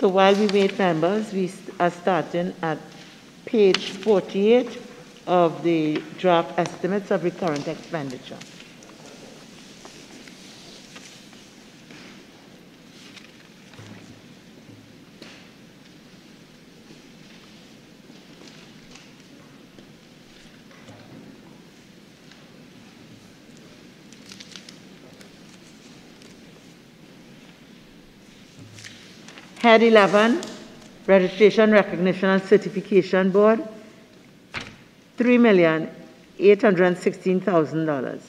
So while we wait, members, we are starting at page 48 of the draft estimates of recurrent expenditure. Head 11, Registration, Recognition and Certification Board, $3,816,000.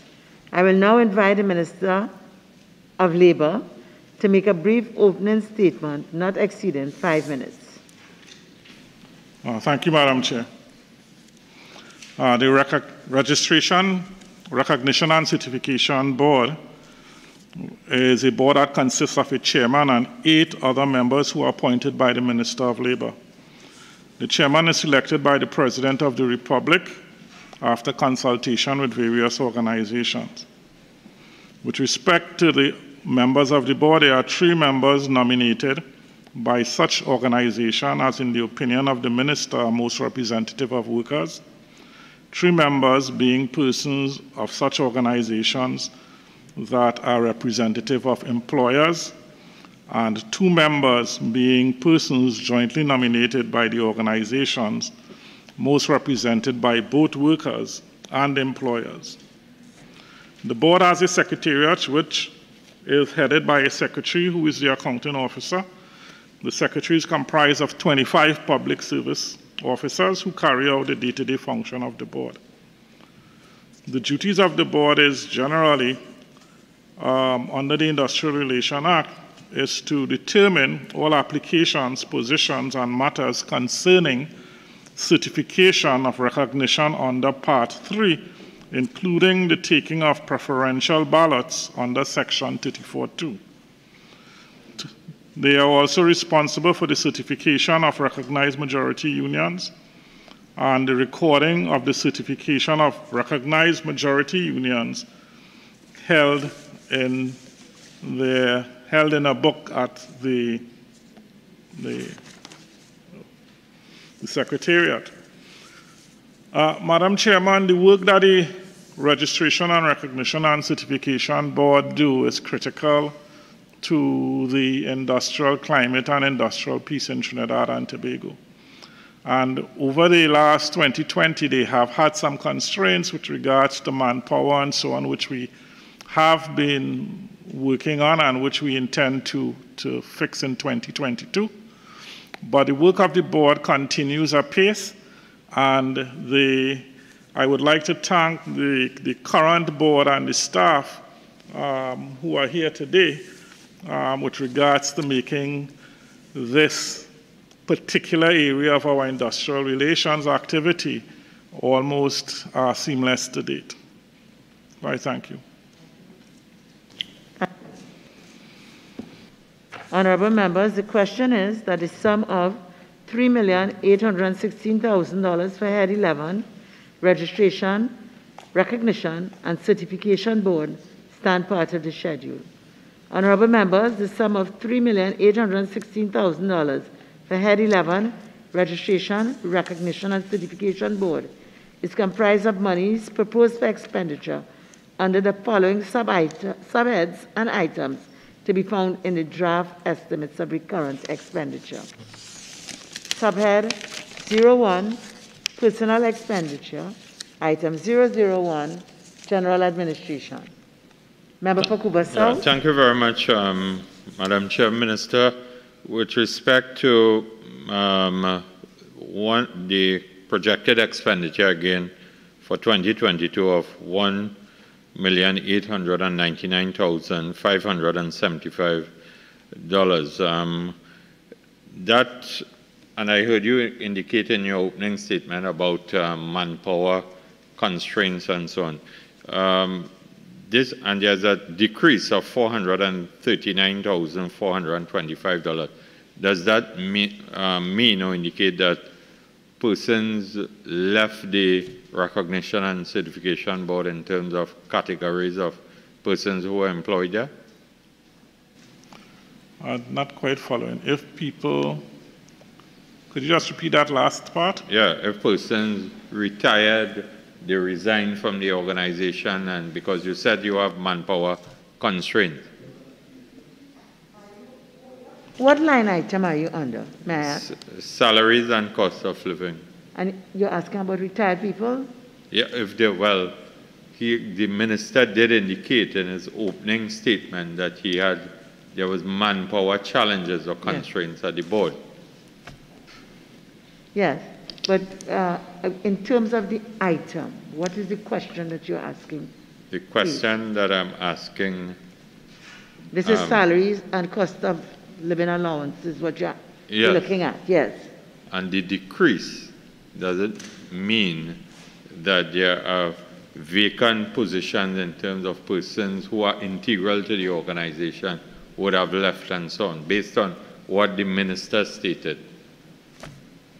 I will now invite the Minister of Labour to make a brief opening statement, not exceeding 5 minutes. Thank you, Madam Chair. The Registration, Recognition and Certification Board is a board that consists of a chairman and 8 other members who are appointed by the Minister of Labour. The chairman is selected by the President of the Republic after consultation with various organizations. With respect to the members of the board, there are 3 members nominated by such organization as, in the opinion of the Minister, are most representative of workers, 3 members being persons of such organizations that are representative of employers, and 2 members being persons jointly nominated by the organizations most represented by both workers and employers. The board has a secretariat which is headed by a secretary who is the accounting officer. The secretary is comprised of 25 public service officers who carry out the day-to-day function of the board. The duties of the board is generally under the Industrial Relations Act is to determine all applications, positions, and matters concerning certification of recognition under Part 3, including the taking of preferential ballots under Section 34(2). They are also responsible for the certification of recognized majority unions and the recording of the certification of recognized majority unions held in a book at the Secretariat. Madam Chairman, the work that the Registration and Recognition and Certification Board do is critical to the industrial climate and industrial peace in Trinidad and Tobago. And over the last 2020, they have had some constraints with regards to manpower and so on, which we have been working on and which we intend to fix in 2022. But the work of the board continues apace, and I would like to thank the current board and the staff who are here today with regards to making this particular area of our industrial relations activity almost seamless to date. I thank you. Honourable members, the question is that the sum of $3,816,000 for Head 11, Registration, Recognition and Certification Board stand part of the schedule. Honourable members, the sum of $3,816,000 for Head 11, Registration, Recognition and Certification Board is comprised of monies proposed for expenditure under the following subheads and items to be found in the draft estimates of recurrent expenditure. Subhead 01, Personal Expenditure. Item 001, General Administration. Member for Cuba South. Thank you very much, Madam Chair. Minister. With respect to the projected expenditure again for 2022 of $1,899,575. That, and I heard you indicate in your opening statement about manpower constraints and so on. And there's a decrease of $439,425. Does that mean or indicate that persons left the Recognition and Certification Board in terms of categories of persons who are employed there? Not quite following. If people, could you just repeat that last part? Yeah, if persons retired, they resign from the organization, and because you said you have manpower constraints. What line item are you under, may I ask? Salaries and cost of living. And you're asking about retired people? Yeah, if they, well, the minister did indicate in his opening statement that there was manpower challenges or constraints at the board. Yes, but in terms of the item, what is the question that you're asking? The question that I'm asking... This is salaries and cost of living allowance is what you're looking at, yes. And the decrease, does it mean that there are vacant positions in terms of persons who are integral to the organization would have left and so on, based on what the minister stated?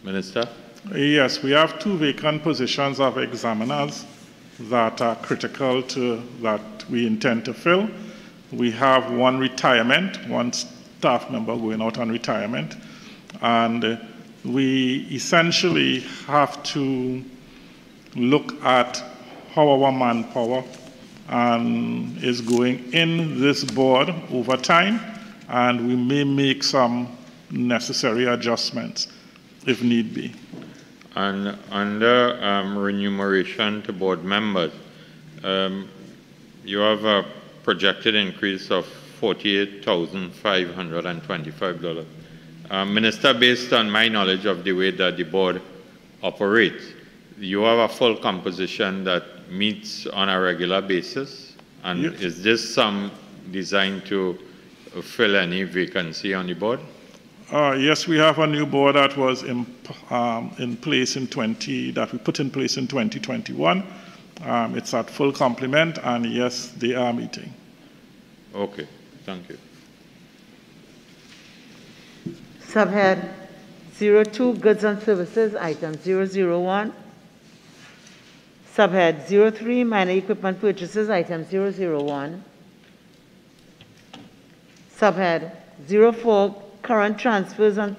Minister? Yes, we have 2 vacant positions of examiners that are critical to that we intend to fill. We have 1 retirement, 1 staff member going out on retirement, and we essentially have to look at how our manpower is going in this board over time, and we may make some necessary adjustments if need be. And under remuneration to board members, you have a projected increase of $48,525. Minister, based on my knowledge of the way that the board operates, you have a full composition that meets on a regular basis, and yes. Is this some designed to fill any vacancy on the board? Yes, we have a new board that was in place that we put in place in 2021. It's at full complement, and yes, they are meeting. Okay, thank you. Subhead 02, Goods and Services, item 001. Subhead 03, Minor Equipment Purchases, item 001. Subhead 04, Current Transfers and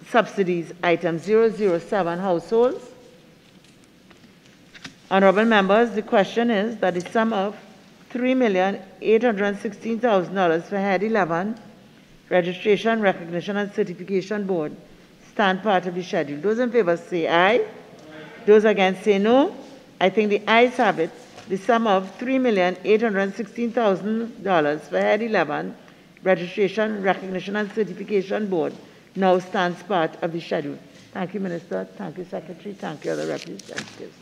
Subsidies, item 007, Households. Honourable members, the question is that the sum of $3,816,000 for Head 11, Registration, Recognition and Certification Board, stand part of the schedule. Those in favor say aye. Those against say no. I think the ayes have it. The sum of $3,816,000 for Head 11, Registration, Recognition and Certification Board now stands part of the schedule. Thank you, Minister. Thank you, Secretary. Thank you, other representatives.